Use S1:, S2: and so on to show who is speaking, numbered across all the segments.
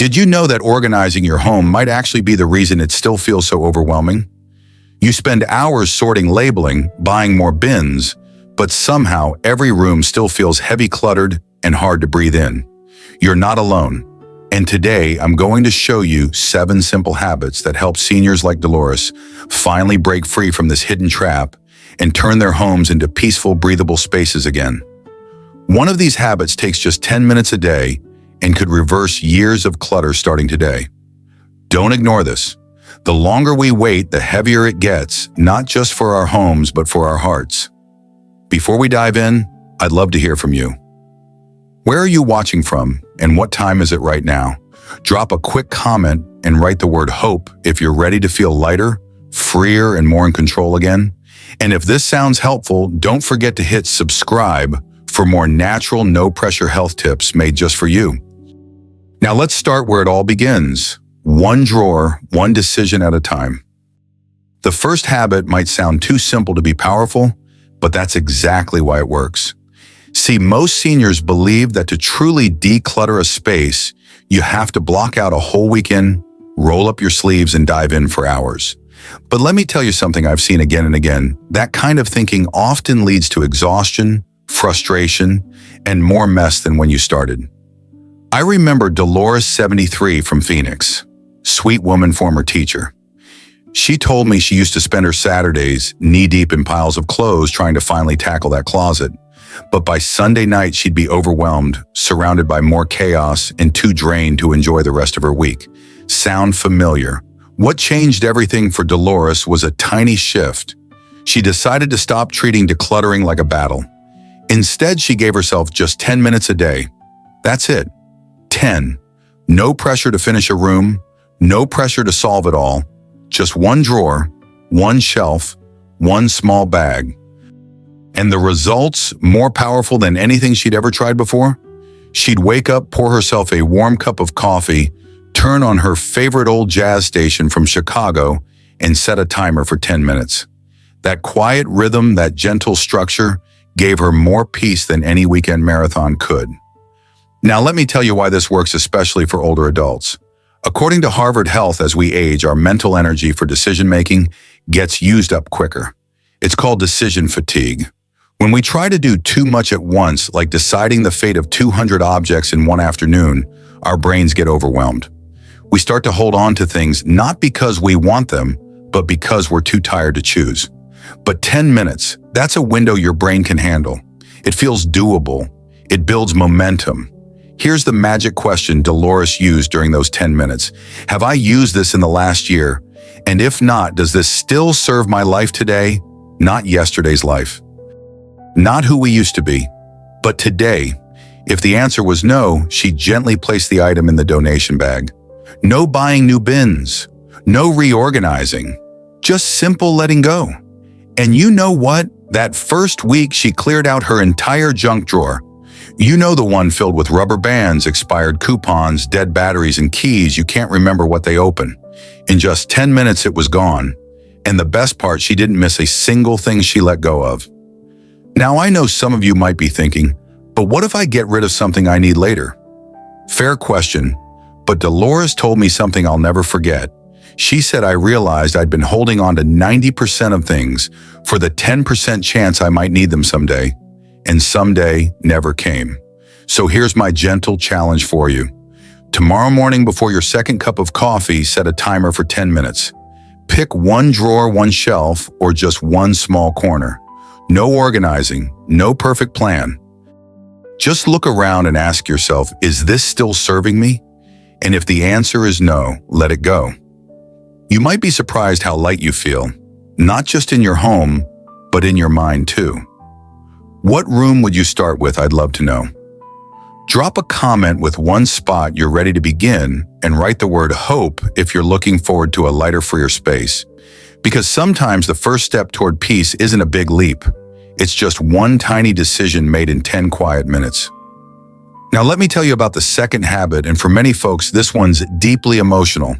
S1: Did you know that organizing your home might actually be the reason it still feels so overwhelming? You spend hours sorting, labeling, buying more bins, but somehow every room still feels heavy, cluttered, and hard to breathe in. You're not alone. And today, I'm going to show you 7 simple habits that help seniors like Dolores finally break free from this hidden trap and turn their homes into peaceful, breathable spaces again. One of these habits takes just 10 minutes a day and could reverse years of clutter starting today. Don't ignore this. The longer we wait, the heavier it gets, not just for our homes, but for our hearts. Before we dive in, I'd love to hear from you. Where are you watching from, and what time is it right now? Drop a quick comment and write the word HOPE if you're ready to feel lighter, freer, and more in control again. And if this sounds helpful, don't forget to hit subscribe for more natural, no-pressure health tips made just for you. Now let's start where it all begins. One drawer, one decision at a time. The first habit might sound too simple to be powerful, but that's exactly why it works. See, most seniors believe that to truly declutter a space, you have to block out a whole weekend, roll up your sleeves, and dive in for hours. But let me tell you something I've seen again and again. That kind of thinking often leads to exhaustion, frustration, and more mess than when you started. I remember Dolores, 73, from Phoenix. Sweet woman, former teacher. She told me she used to spend her Saturdays knee-deep in piles of clothes trying to finally tackle that closet. But by Sunday night, she'd be overwhelmed, surrounded by more chaos, and too drained to enjoy the rest of her week. Sound familiar? What changed everything for Dolores was a tiny shift. She decided to stop treating decluttering like a battle. Instead, she gave herself just 10 minutes a day. That's it. 10. No pressure to finish a room, no pressure to solve it all. Just one drawer, one shelf, one small bag. And the results, more powerful than anything she'd ever tried before? She'd wake up, pour herself a warm cup of coffee, turn on her favorite old jazz station from Chicago, and set a timer for 10 minutes. That quiet rhythm, that gentle structure, gave her more peace than any weekend marathon could. Now let me tell you why this works especially for older adults. According to Harvard Health, as we age, our mental energy for decision-making gets used up quicker. It's called decision fatigue. When we try to do too much at once, like deciding the fate of 200 objects in one afternoon, our brains get overwhelmed. We start to hold on to things not because we want them, but because we're too tired to choose. But 10 minutes, that's a window your brain can handle. It feels doable. It builds momentum. Here's the magic question Dolores used during those 10 minutes. Have I used this in the last year? And if not, does this still serve my life today? Not yesterday's life. Not who we used to be, but today. If the answer was no, she gently placed the item in the donation bag. No buying new bins. No reorganizing. Just simple letting go. And you know what? That first week, she cleared out her entire junk drawer. You know, the one filled with rubber bands, expired coupons, dead batteries, and keys you can't remember what they open. In just 10 minutes, it was gone. And the best part, she didn't miss a single thing she let go of. Now, I know some of you might be thinking, but what if I get rid of something I need later? Fair question, but Dolores told me something I'll never forget. She said, I realized I'd been holding on to 90% of things for the 10% chance I might need them someday, and someday never came. So here's my gentle challenge for you. Tomorrow morning before your second cup of coffee, set a timer for 10 minutes. Pick one drawer, one shelf, or just one small corner. No organizing, no perfect plan. Just look around and ask yourself, is this still serving me? And if the answer is no, let it go. You might be surprised how light you feel, not just in your home, but in your mind too. What room would you start with? I'd love to know. Drop a comment with one spot you're ready to begin and write the word HOPE if you're looking forward to a lighter, freer space. Because sometimes the first step toward peace isn't a big leap. It's just one tiny decision made in 10 quiet minutes. Now let me tell you about the second habit, and for many folks, this one's deeply emotional.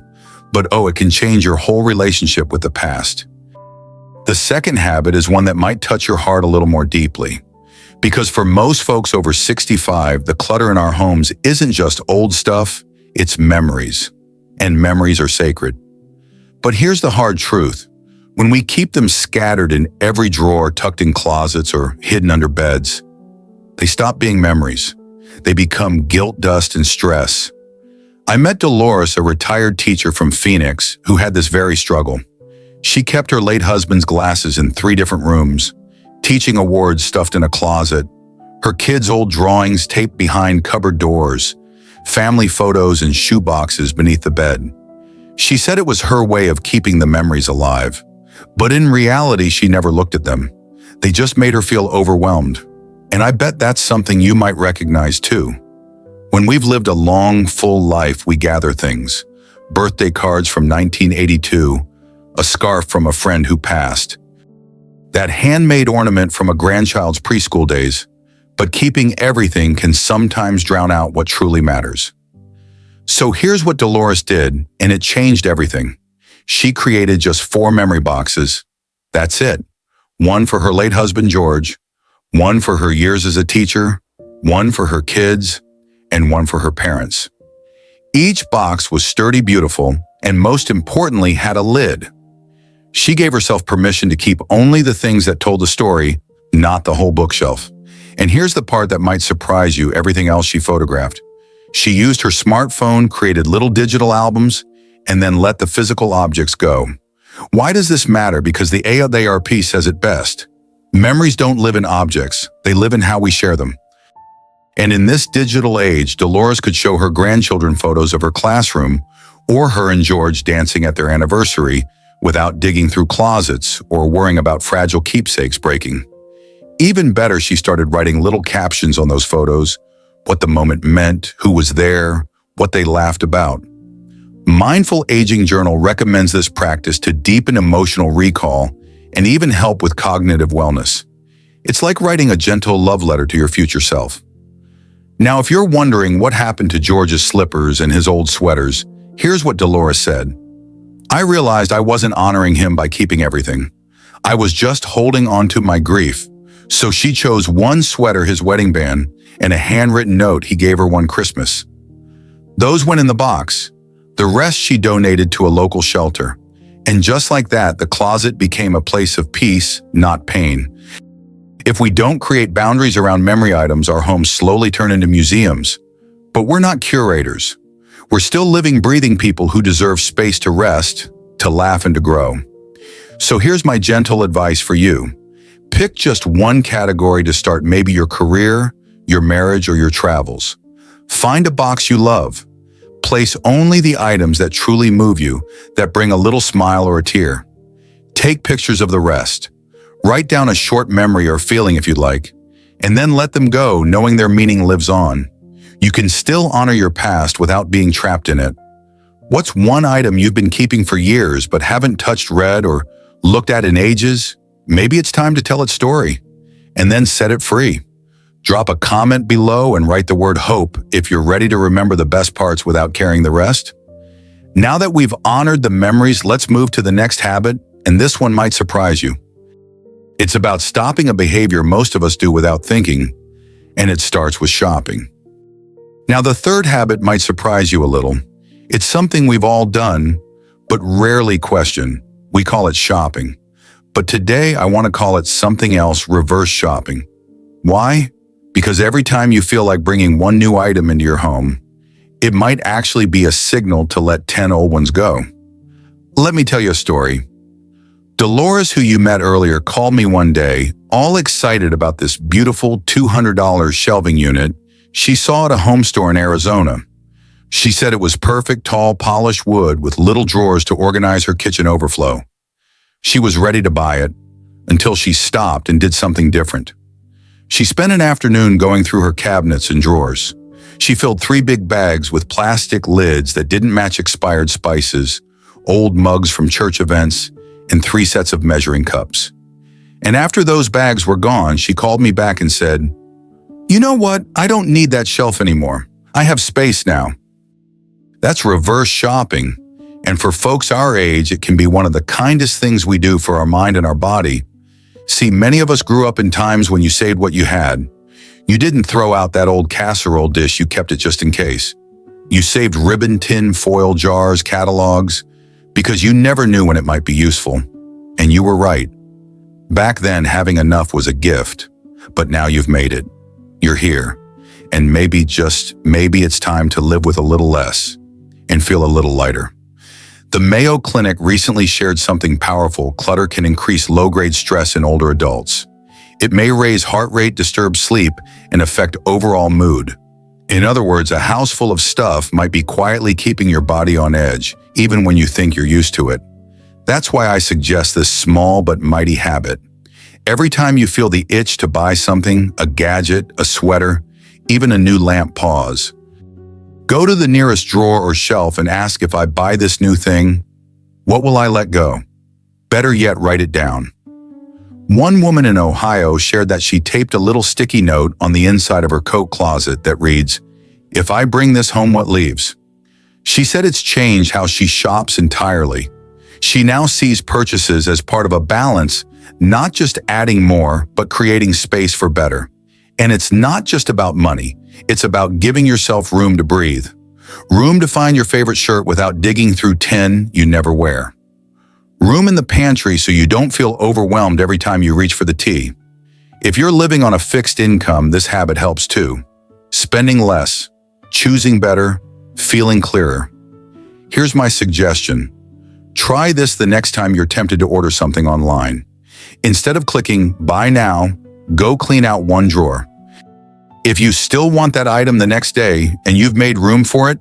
S1: But it can change your whole relationship with the past. The second habit is one that might touch your heart a little more deeply. Because for most folks over 65, the clutter in our homes isn't just old stuff, It's memories. And memories are sacred. But here's the hard truth. When we keep them scattered in every drawer, tucked in closets, or hidden under beds, they stop being memories. They become guilt, dust, and stress. I met Dolores, a retired teacher from Phoenix, who had this very struggle. She kept her late husband's glasses in 3 different rooms, teaching awards stuffed in a closet, her kids' old drawings taped behind cupboard doors, family photos and shoe boxes beneath the bed. She said it was her way of keeping the memories alive. But in reality, she never looked at them. They just made her feel overwhelmed. And I bet that's something you might recognize too. When we've lived a long, full life, we gather things. Birthday cards from 1982, a scarf from a friend who passed, that handmade ornament from a grandchild's preschool days. But keeping everything can sometimes drown out what truly matters. So here's what Dolores did, and it changed everything. She created just 4 memory boxes. That's it. 1 for her late husband, George, 1 for her years as a teacher, 1 for her kids, and 1 for her parents. Each box was sturdy, beautiful, and most importantly, had a lid. She gave herself permission to keep only the things that told the story, not the whole bookshelf. And here's the part that might surprise you, everything else she photographed. She used her smartphone, created little digital albums, and then let the physical objects go. Why does this matter? Because the AARP says it best. Memories don't live in objects, they live in how we share them. And in this digital age, Dolores could show her grandchildren photos of her classroom or her and George dancing at their anniversary without digging through closets or worrying about fragile keepsakes breaking. Even better, she started writing little captions on those photos, what the moment meant, who was there, what they laughed about. Mindful Aging Journal recommends this practice to deepen emotional recall and even help with cognitive wellness. It's like writing a gentle love letter to your future self. Now, if you're wondering what happened to George's slippers and his old sweaters, here's what Dolores said. I realized I wasn't honoring him by keeping everything. I was just holding on to my grief. So she chose 1 sweater, his wedding band, and a handwritten note he gave her one Christmas. Those went in the box. The rest she donated to a local shelter. And just like that, the closet became a place of peace, not pain. If we don't create boundaries around memory items, our homes slowly turn into museums. But we're not curators. We're still living, breathing people who deserve space to rest, to laugh, and to grow. So here's my gentle advice for you. Pick just 1 category to start, maybe your career, your marriage, or your travels. Find a box you love. Place only the items that truly move you, that bring a little smile or a tear. Take pictures of the rest. Write down a short memory or feeling if you'd like, and then let them go, knowing their meaning lives on. You can still honor your past without being trapped in it. What's 1 item you've been keeping for years but haven't touched, read, or looked at in ages? Maybe it's time to tell its story, and then set it free. Drop a comment below and write the word hope if you're ready to remember the best parts without carrying the rest. Now that we've honored the memories, let's move to the next habit, and this one might surprise you. It's about stopping a behavior most of us do without thinking, and it starts with shopping. Now, the third habit might surprise you a little. It's something we've all done, but rarely question. We call it shopping. But today, I want to call it something else: reverse shopping. Why? Because every time you feel like bringing 1 new item into your home, it might actually be a signal to let 10 old ones go. Let me tell you a story. Dolores, who you met earlier, called me one day, all excited about this beautiful $200 shelving unit she saw at a home store in Arizona. She said it was perfect, tall, polished wood with little drawers to organize her kitchen overflow. She was ready to buy it until she stopped and did something different. She spent an afternoon going through her cabinets and drawers. She filled 3 big bags with plastic lids that didn't match expired spices, old mugs from church events, and 3 sets of measuring cups. And after those bags were gone, she called me back and said, "You know what? I don't need that shelf anymore. I have space now." That's reverse shopping. And for folks our age, it can be one of the kindest things we do for our mind and our body. See, many of us grew up in times when you saved what you had. You didn't throw out that old casserole dish, you kept it just in case. You saved ribbon, tin, foil, jars, catalogs, because you never knew when it might be useful. And you were right. Back then, having enough was a gift, but now you've made it. You're here. And maybe, just maybe, it's time to live with a little less and feel a little lighter. The Mayo Clinic recently shared something powerful. Clutter can increase low-grade stress in older adults. It may raise heart rate, disturb sleep, and affect overall mood. In other words, a house full of stuff might be quietly keeping your body on edge, even when you think you're used to it. That's why I suggest this small but mighty habit. Every time you feel the itch to buy something, a gadget, a sweater, even a new lamp, pause. Go to the nearest drawer or shelf and ask, if I buy this new thing, what will I let go? Better yet, write it down. One woman in Ohio shared that she taped a little sticky note on the inside of her coat closet that reads, "If I bring this home, what leaves?" She said it's changed how she shops entirely. She now sees purchases as part of a balance, not just adding more, but creating space for better. And it's not just about money. It's about giving yourself room to breathe. Room to find your favorite shirt without digging through 10 you never wear. Room in the pantry so you don't feel overwhelmed every time you reach for the tea. If you're living on a fixed income, this habit helps too. Spending less, choosing better, feeling clearer. Here's my suggestion. Try this the next time you're tempted to order something online. Instead of clicking buy now, go clean out one drawer. If you still want that item the next day and you've made room for it,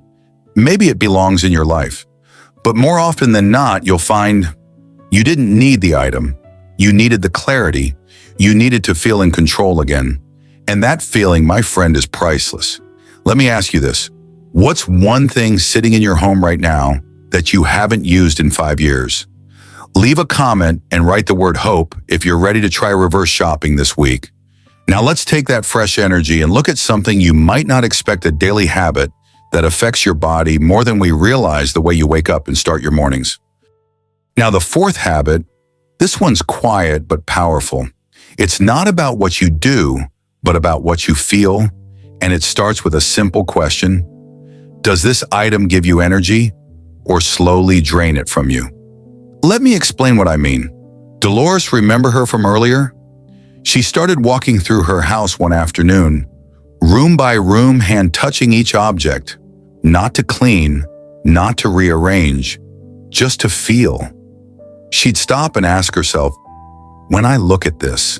S1: maybe it belongs in your life. But more often than not, you'll find you didn't need the item. You needed the clarity. You needed to feel in control again. And that feeling, my friend, is priceless. Let me ask you this. What's one thing sitting in your home right now that you haven't used in 5 years? Leave a comment and write the word hope if you're ready to try reverse shopping this week. Now let's take that fresh energy and look at something you might not expect, a daily habit that affects your body more than we realize, the way you wake up and start your mornings. Now the fourth habit, this one's quiet but powerful. It's not about what you do, but about what you feel, and it starts with a simple question. Does this item give you energy or slowly drain it from you? Let me explain what I mean. Dolores, remember her from earlier? She started walking through her house one afternoon, room by room, hand touching each object, not to clean, not to rearrange, just to feel. She'd stop and ask herself, when I look at this,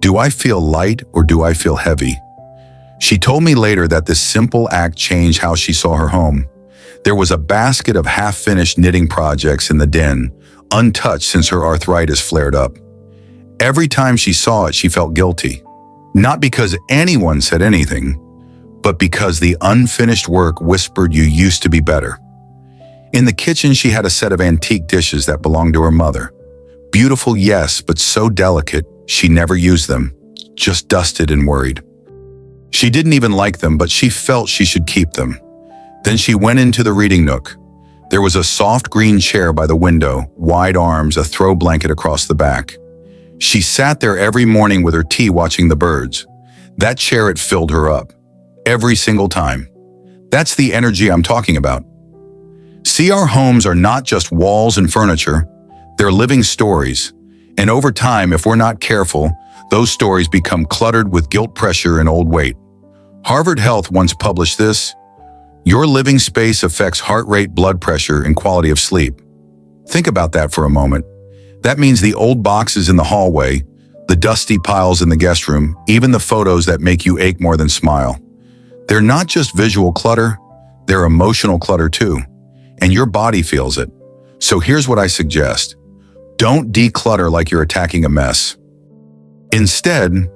S1: do I feel light or do I feel heavy? She told me later that this simple act changed how she saw her home. There was a basket of half-finished knitting projects in the den, untouched since her arthritis flared up. Every time she saw it, she felt guilty. Not because anyone said anything, but because the unfinished work whispered, you used to be better. In the kitchen, she had a set of antique dishes that belonged to her mother. Beautiful, yes, but so delicate, she never used them, just dusted and worried. She didn't even like them, but she felt she should keep them. Then she went into the reading nook. There was a soft green chair by the window, wide arms, a throw blanket across the back. She sat there every morning with her tea, watching the birds. That chair, it filled her up. Every single time. That's the energy I'm talking about. See, our homes are not just walls and furniture. They're living stories. And over time, if we're not careful, those stories become cluttered with guilt, pressure, and old weight. Harvard Health once published this. Your living space affects heart rate, blood pressure, and quality of sleep. Think about that for a moment. That means the old boxes in the hallway, the dusty piles in the guest room, even the photos that make you ache more than smile. They're not just visual clutter, they're emotional clutter too. And your body feels it. So here's what I suggest. Don't declutter like you're attacking a mess. Instead,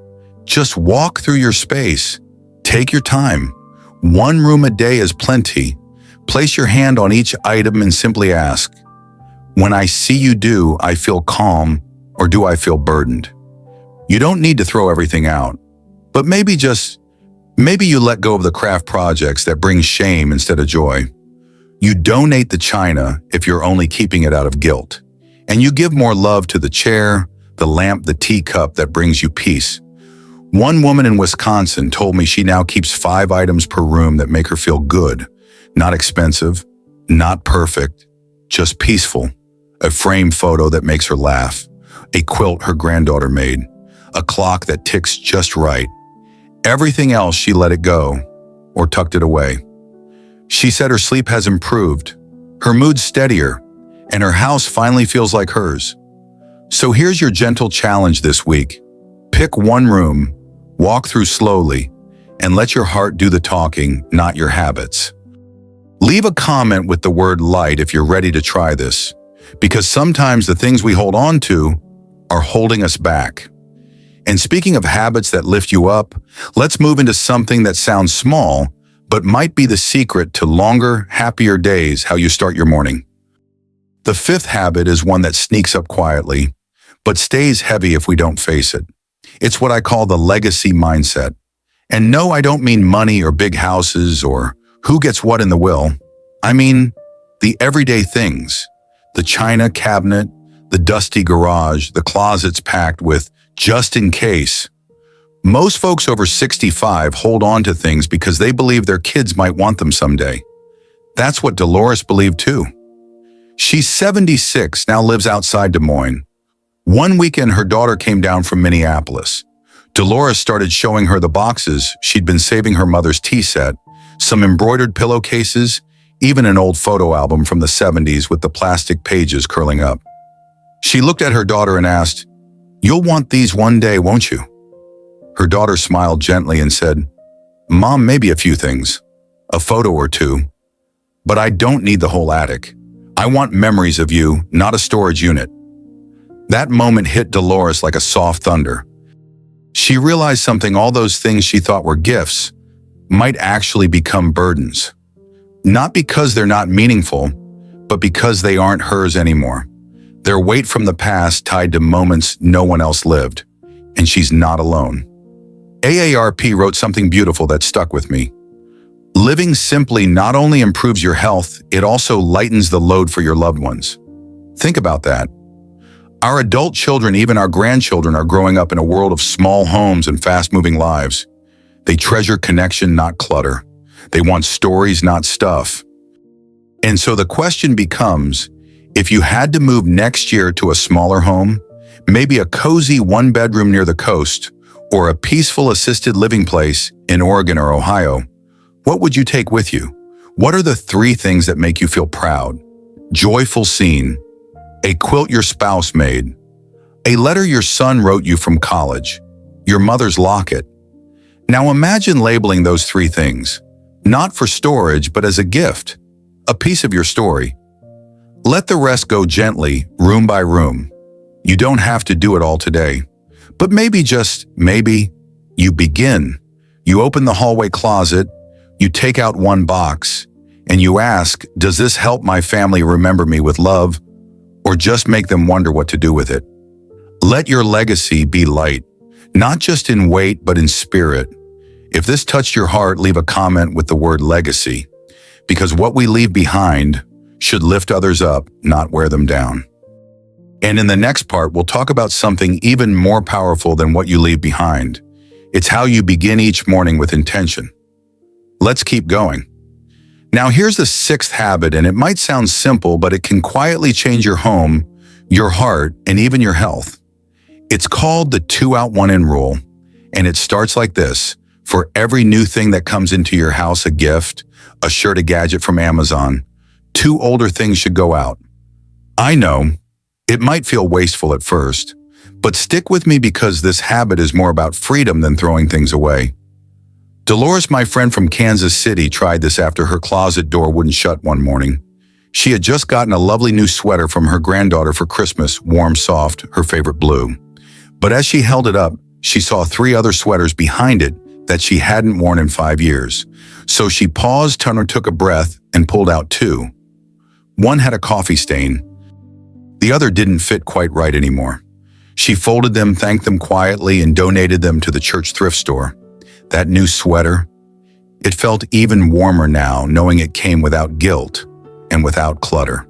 S1: just walk through your space. Take your time. One room a day is plenty. Place your hand on each item and simply ask, when I see you, do I feel calm or do I feel burdened? You don't need to throw everything out, but maybe you let go of the craft projects that bring shame instead of joy. You donate the china if you're only keeping it out of guilt. And you give more love to the chair, the lamp, the teacup that brings you peace. One woman in Wisconsin told me she now keeps 5 items per room that make her feel good. Not expensive, not perfect, just peaceful. A framed photo that makes her laugh, a quilt her granddaughter made, a clock that ticks just right. Everything else she let it go or tucked it away. She said her sleep has improved, her mood's steadier, and her house finally feels like hers. So here's your gentle challenge this week. Pick one room, walk through slowly, and let your heart do the talking, not your habits. Leave a comment with the word light if you're ready to try this, because sometimes the things we hold on to are holding us back. And speaking of habits that lift you up, let's move into something that sounds small, but might be the secret to longer, happier days, how you start your morning. The fifth habit is one that sneaks up quietly, but stays heavy if we don't face it. It's what I call the legacy mindset. And no, I don't mean money or big houses or who gets what in the will. I mean the everyday things, the china cabinet, the dusty garage, the closets packed with just in case. Most folks over 65 hold on to things because they believe their kids might want them someday. That's what Dolores believed too. She's 76, now lives outside Des Moines. One weekend, her daughter came down from Minneapolis. Dolores started showing her the boxes she'd been saving her mother's tea set, some embroidered pillowcases, even an old photo album from the 70s with the plastic pages curling up. She looked at her daughter and asked, "You'll want these one day, won't you?" Her daughter smiled gently and said, "Mom, maybe a few things, a photo or two, but I don't need the whole attic. I want memories of you, not a storage unit." That moment hit Dolores like a soft thunder. She realized something: all those things she thought were gifts might actually become burdens. Not because they're not meaningful, but because they aren't hers anymore. They're weight from the past tied to moments no one else lived, and she's not alone. AARP wrote something beautiful that stuck with me. Living simply not only improves your health, it also lightens the load for your loved ones. Think about that. Our adult children, even our grandchildren, are growing up in a world of small homes and fast-moving lives. They treasure connection, not clutter. They want stories, not stuff. And so the question becomes, if you had to move next year to a smaller home, maybe a cozy one-bedroom near the coast, or a peaceful assisted living place in Oregon or Ohio, what would you take with you? What are the 3 things that make you feel proud? Joyful scene, a quilt your spouse made, a letter your son wrote you from college, your mother's locket. Now imagine labeling those 3 things, not for storage, but as a gift, a piece of your story. Let the rest go gently, room by room. You don't have to do it all today, but maybe, just maybe, you begin. You open the hallway closet, you take out one box, and you ask, does this help my family remember me with love, or just make them wonder what to do with it? Let your legacy be light, not just in weight, but in spirit. If this touched your heart, leave a comment with the word legacy, because what we leave behind should lift others up, not wear them down. And in the next part, we'll talk about something even more powerful than what you leave behind. It's how you begin each morning with intention. Let's keep going. Now here's the 6th habit, and it might sound simple, but it can quietly change your home, your heart, and even your health. It's called the 2 out 1 in rule, and it starts like this. For every new thing that comes into your house, a gift, a shirt, a gadget from Amazon, 2 older things should go out. I know, it might feel wasteful at first, but stick with me because this habit is more about freedom than throwing things away. Dolores, my friend from Kansas City, tried this after her closet door wouldn't shut one morning. She had just gotten a lovely new sweater from her granddaughter for Christmas, warm, soft, her favorite blue. But as she held it up, she saw 3 other sweaters behind it that she hadn't worn in 5 years. So she paused, took a breath, and pulled out 2. One had a coffee stain. The other didn't fit quite right anymore. She folded them, thanked them quietly, and donated them to the church thrift store. That new sweater, it felt even warmer now, knowing it came without guilt and without clutter.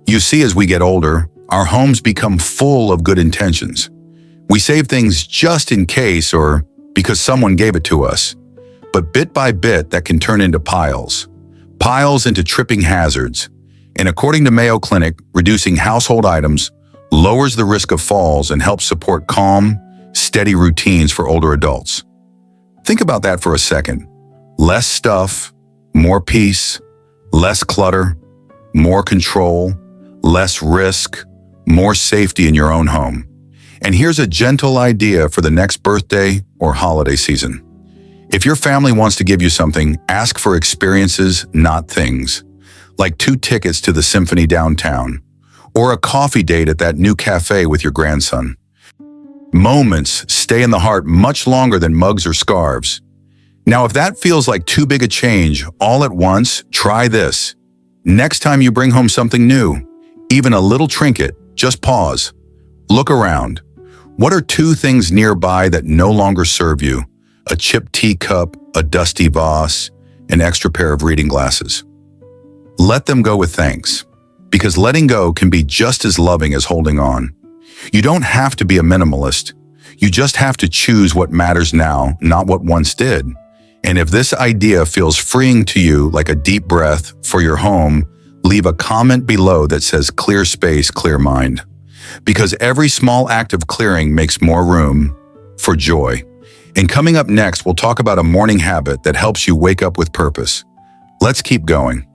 S1: You see, as we get older, our homes become full of good intentions. We save things just in case or because someone gave it to us. But bit by bit, that can turn into piles. piles into tripping hazards. And according to Mayo Clinic, reducing household items lowers the risk of falls and helps support calm, steady routines for older adults. Think about that for a second. Less stuff, more peace, less clutter, more control, less risk, more safety in your own home. And here's a gentle idea for the next birthday or holiday season. If your family wants to give you something, ask for experiences, not things. Like 2 tickets to the symphony downtown, or a coffee date at that new cafe with your grandson. Moments stay in the heart much longer than mugs or scarves. Now, if that feels like too big a change all at once, try this. Next time you bring home something new, even a little trinket, just pause. Look around. What are 2 things nearby that no longer serve you? A chipped teacup, a dusty vase, an extra pair of reading glasses. Let them go with thanks, because letting go can be just as loving as holding on. You don't have to be a minimalist. You just have to choose what matters now, not what once did. And if this idea feels freeing to you like a deep breath for your home, leave a comment below that says clear space, clear mind. Because every small act of clearing makes more room for joy. And coming up next, we'll talk about a morning habit that helps you wake up with purpose. Let's keep going.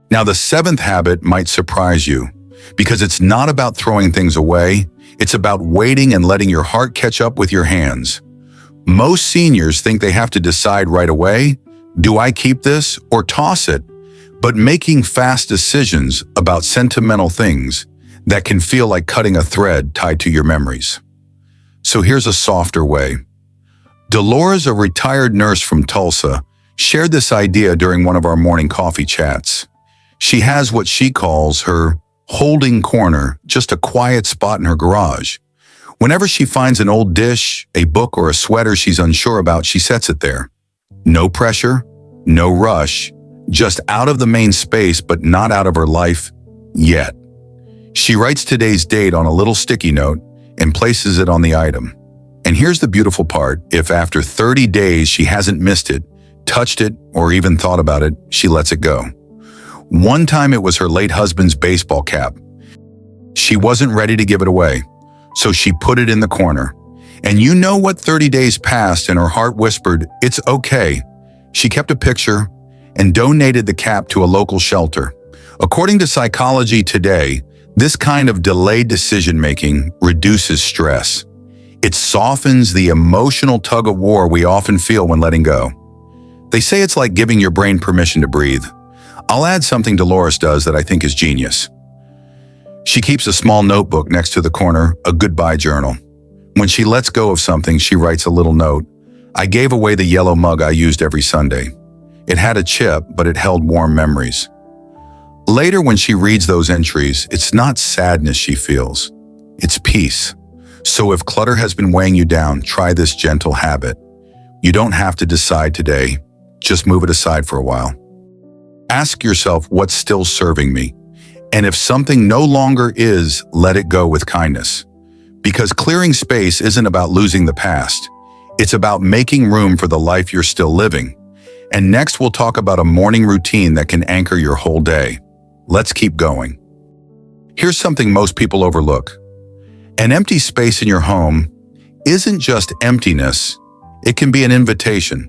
S1: Now, the 7th habit might surprise you, because it's not about throwing things away, it's about waiting and letting your heart catch up with your hands. Most seniors think they have to decide right away, do I keep this or toss it? But making fast decisions about sentimental things that can feel like cutting a thread tied to your memories. So here's a softer way. Dolores, a retired nurse from Tulsa, shared this idea during one of our morning coffee chats. She has what she calls her holding corner, just a quiet spot in her garage. Whenever she finds an old dish, a book, or a sweater she's unsure about, she sets it there. No pressure, no rush, just out of the main space, but not out of her life yet. She writes today's date on a little sticky note and places it on the item. And here's the beautiful part. If after 30 days she hasn't missed it, touched it, or even thought about it, she lets it go. One time it was her late husband's baseball cap. She wasn't ready to give it away, so she put it in the corner. And you know what, 30 days passed and her heart whispered, it's okay. She kept a picture and donated the cap to a local shelter. According to Psychology Today, this kind of delayed decision-making reduces stress. It softens the emotional tug-of-war we often feel when letting go. They say it's like giving your brain permission to breathe. I'll add something Dolores does that I think is genius. She keeps a small notebook next to the corner, a goodbye journal. When she lets go of something, she writes a little note. I gave away the yellow mug I used every Sunday. It had a chip, but it held warm memories. Later, when she reads those entries, it's not sadness she feels. It's peace. So if clutter has been weighing you down, try this gentle habit. You don't have to decide today. Just move it aside for a while. Ask yourself what's still serving me. And if something no longer is, let it go with kindness. Because clearing space isn't about losing the past. It's about making room for the life you're still living. And next, we'll talk about a morning routine that can anchor your whole day. Let's keep going. Here's something most people overlook. An empty space in your home isn't just emptiness. It can be an invitation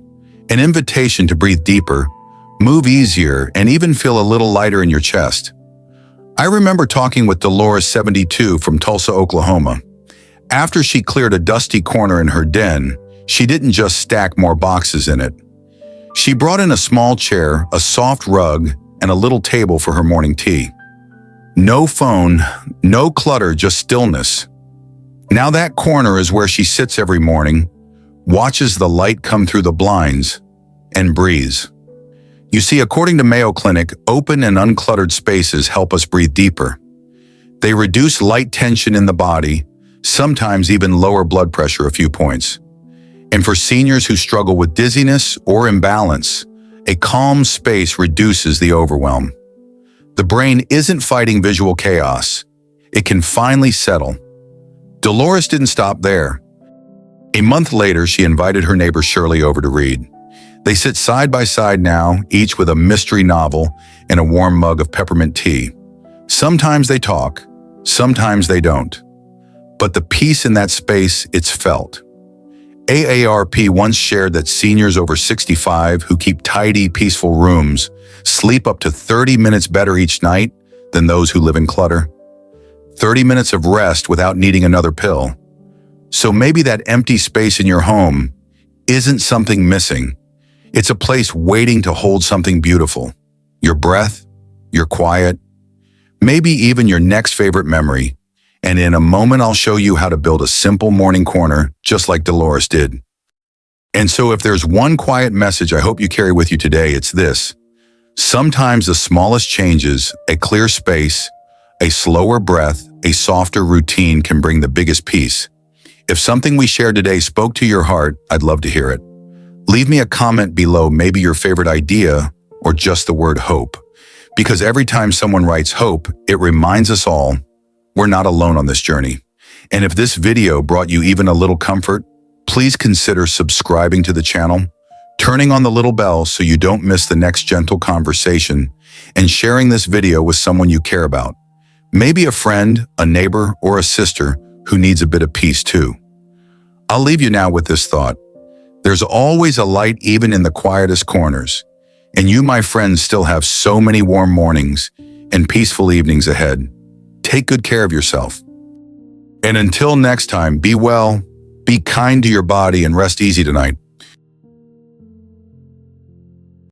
S1: to breathe deeper, move easier, and even feel a little lighter in your chest. I remember talking with Dolores, 72, from Tulsa, Oklahoma. After she cleared a dusty corner in her den, she didn't just stack more boxes in it. She brought in a small chair, a soft rug, and a little table for her morning tea. No phone, no clutter, just stillness. Now that corner is where she sits every morning, watches the light come through the blinds, and breathes. You see, according to Mayo Clinic, open and uncluttered spaces help us breathe deeper. They reduce light tension in the body, sometimes even lower blood pressure a few points. And for seniors who struggle with dizziness or imbalance, a calm space reduces the overwhelm. The brain isn't fighting visual chaos. It can finally settle. Dolores didn't stop there. A month later, she invited her neighbor Shirley over to read. They sit side by side now, each with a mystery novel and a warm mug of peppermint tea. Sometimes they talk, sometimes they don't. But the peace in that space, it's felt. AARP once shared that seniors over 65 who keep tidy, peaceful rooms sleep up to 30 minutes better each night than those who live in clutter. 30 minutes of rest without needing another pill. So maybe that empty space in your home isn't something missing. It's a place waiting to hold something beautiful. Your breath, your quiet, maybe even your next favorite memory. And in a moment, I'll show you how to build a simple morning corner, just like Dolores did. And so if there's one quiet message I hope you carry with you today, it's this. Sometimes the smallest changes, a clear space, a slower breath, a softer routine can bring the biggest peace. If something we shared today spoke to your heart, I'd love to hear it. Leave me a comment below, maybe your favorite idea or just the word hope. Because every time someone writes hope, it reminds us all we're not alone on this journey. And if this video brought you even a little comfort, please consider subscribing to the channel, turning on the little bell so you don't miss the next gentle conversation, and sharing this video with someone you care about. Maybe a friend, a neighbor, or a sister who needs a bit of peace too. I'll leave you now with this thought. There's always a light even in the quietest corners, and you, my friends, still have so many warm mornings and peaceful evenings ahead. Take good care of yourself. And until next time, be well, be kind to your body, and rest easy tonight.